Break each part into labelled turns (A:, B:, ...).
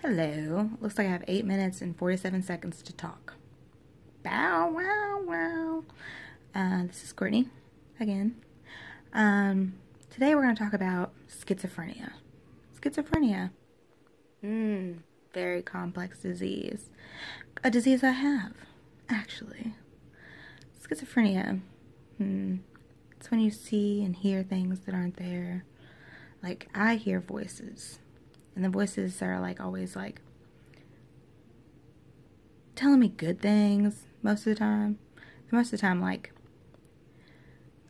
A: Hello. Looks like I have 8 minutes and 47 seconds to talk. Bow, wow, wow. This is Courtney again. Today we're going to talk about schizophrenia. Schizophrenia. Very complex disease. A disease I have, actually. Schizophrenia. It's when you see and hear things that aren't there. Like, I hear voices. And the voices are always telling me good things most of the time. Most of the time,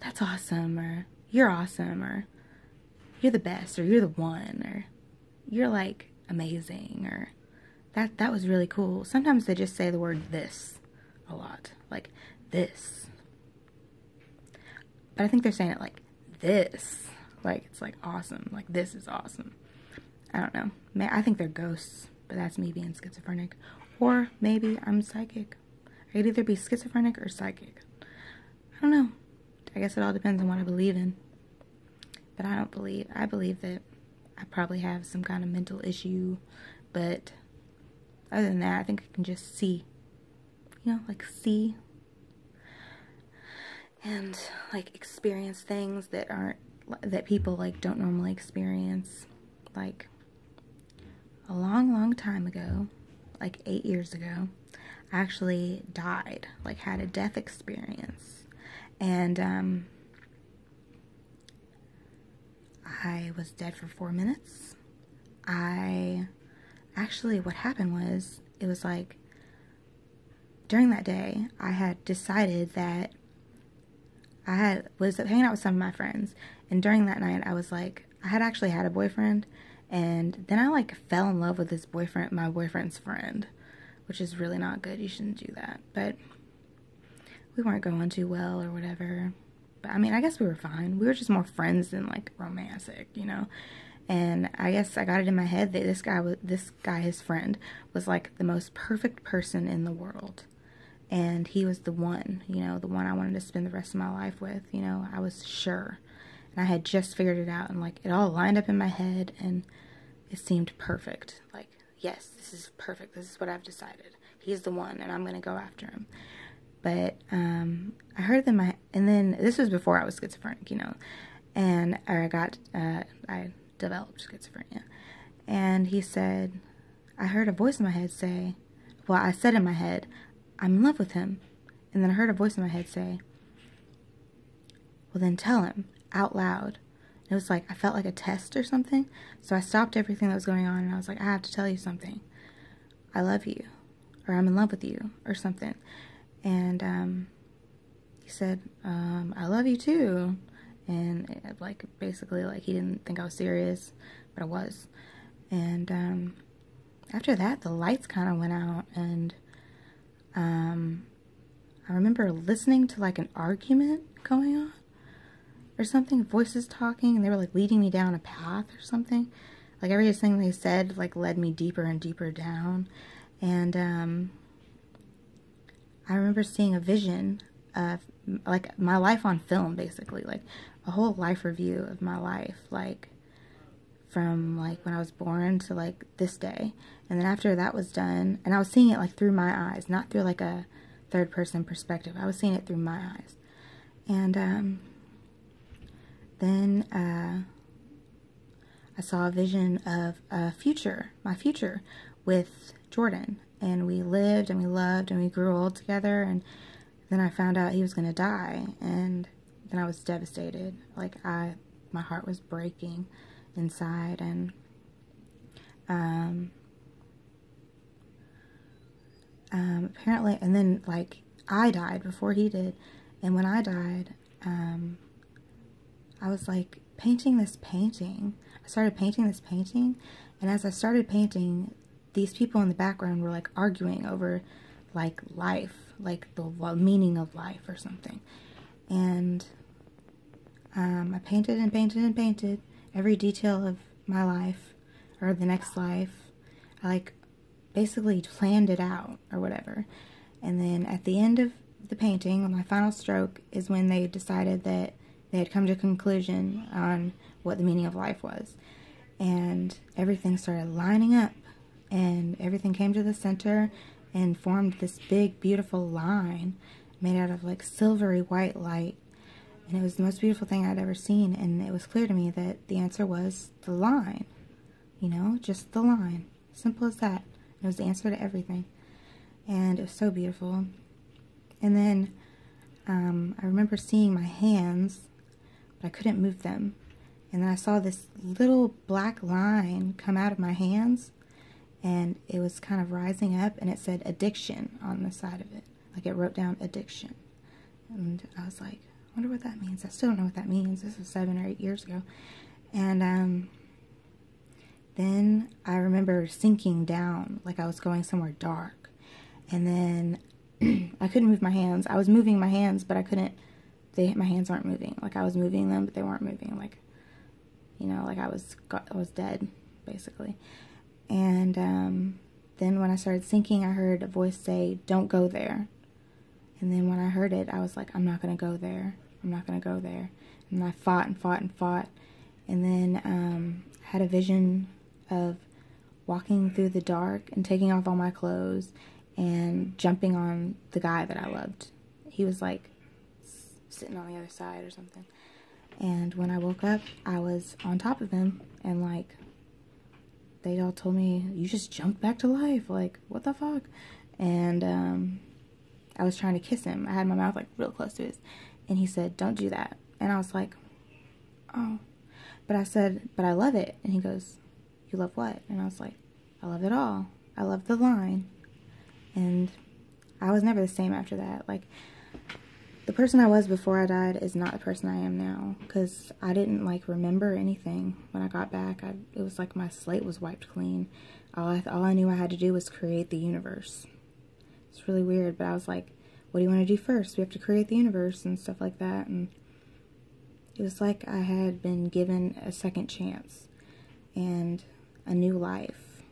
A: that's awesome, or you're awesome, or you're the best, or you're the one, or you're amazing, or that was really cool. Sometimes they just say the word this a lot, like this. But I think they're saying it like this. It's awesome. This is awesome. I don't know. I think they're ghosts, but that's me being schizophrenic. Or maybe I'm psychic. I could either be schizophrenic or psychic. I don't know. I guess it all depends on what I believe in. But I believe that I probably have some kind of mental issue. But other than that, I think I can just see. See. And, experience things that people, don't normally experience. A long time ago, 8 years ago, I actually died, had a death experience, and I was dead for 4 minutes. What happened was, it was during that day, I had decided that was hanging out with some of my friends, and during that night, I had actually had a boyfriend. And then I fell in love with my boyfriend's friend, which is really not good. You shouldn't do that. But we weren't going too well or whatever. But I guess we were fine. We were just more friends than romantic, And I guess I got it in my head that this guy, his friend, was the most perfect person in the world. And he was the one, the one I wanted to spend the rest of my life with, I was sure. And I had just figured it out, and it all lined up in my head, and it seemed perfect. Yes, this is perfect. This is what I've decided. He's the one, and I'm going to go after him. But I heard and then this was before I was schizophrenic, and I developed schizophrenia. And he said, I heard a voice in my head say, well, I said in my head, I'm in love with him. And then I heard a voice in my head say, well, then tell him. Out loud. It was I felt like a test or something. So I stopped everything that was going on, and I was I have to tell you something. I love you, or I'm in love with you, or something. And he said, I love you too. And basically he didn't think I was serious, but I was. And after that, the lights kind of went out, and I remember listening to an argument going on or something, voices talking, and they were leading me down a path or something. Everything they said led me deeper and deeper down. And I remember seeing a vision of my life on film, basically, a whole life review of my life, from when I was born to this day. And then after that was done, and I was seeing it through my eyes, not through a third person perspective. I was seeing it through my eyes. And then I saw a vision of my future with Jordan, and we lived and we loved and we grew old together. And then I found out he was going to die, and then I was devastated. My heart was breaking inside. And apparently, and then I died before he did. And when I died, I was painting this painting. I started painting this painting, and as I started painting, these people in the background were arguing over life, the meaning of life or something. And I painted and painted and painted every detail of my life, or the next life. I basically planned it out or whatever. And then at the end of the painting, my final stroke, is when they decided that they had come to a conclusion on what the meaning of life was. And everything started lining up, and everything came to the center and formed this big, beautiful line made out of like silvery white light. And it was the most beautiful thing I'd ever seen, and it was clear to me that the answer was the line. You know, just the line. Simple as that. It was the answer to everything. And it was so beautiful. And then I remember seeing my hands, but I couldn't move them. And then I saw this little black line come out of my hands, and it was kind of rising up, and it said addiction on the side of it. Like, it wrote down addiction. And I was like, I wonder what that means. I still don't know what that means. This was 7 or 8 years ago. And then I remember sinking down, like I was going somewhere dark. And then I couldn't move my hands. I was moving my hands, but I couldn't, my hands aren't moving. Like, I was moving them, but they weren't moving. Like, you know, like I was dead, basically. And then when I started sinking, I heard a voice say, "Don't go there." And then when I heard it, I was like, I'm not going to go there. I'm not going to go there. And I fought and fought and fought. And then had a vision of walking through the dark and taking off all my clothes and jumping on the guy that I loved. He was like sitting on the other side or something. And when I woke up, I was on top of him, and like they all told me, you just jumped back to life. Like, what the fuck? And I was trying to kiss him. I had my mouth like real close to his, and he said, "Don't do that." And I was like, oh. But I said, "But I love it." And he goes, "You love what?" And I was like, "I love it all. I love the line." And I was never the same after that. Like, the person I was before I died is not the person I am now, because I didn't like remember anything when I got back. It was like my slate was wiped clean. All I knew I had to do was create the universe. It's really weird, but I was like, what do you want to do first? We have to create the universe and stuff like that. And it was like I had been given a second chance and a new life.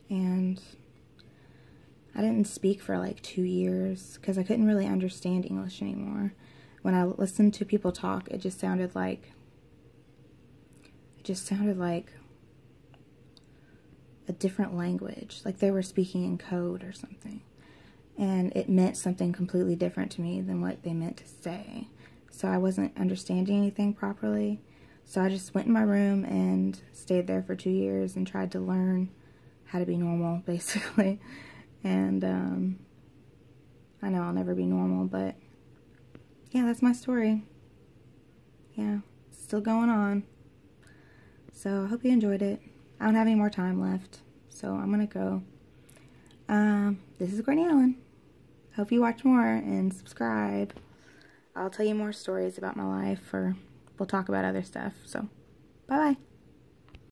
A: And I didn't speak for like 2 years because I couldn't really understand English anymore. When I listened to people talk, it just sounded like a different language. Like they were speaking in code or something. And it meant something completely different to me than what they meant to say. So I wasn't understanding anything properly. So I just went in my room and stayed there for 2 years and tried to learn how to be normal, basically. And I know I'll never be normal, but yeah, that's my story. Yeah, it's still going on. So I hope you enjoyed it. I don't have any more time left, so I'm gonna go. This is Courtney Allen. Hope you watch more and subscribe. I'll tell you more stories about my life, or we'll talk about other stuff. So, bye-bye.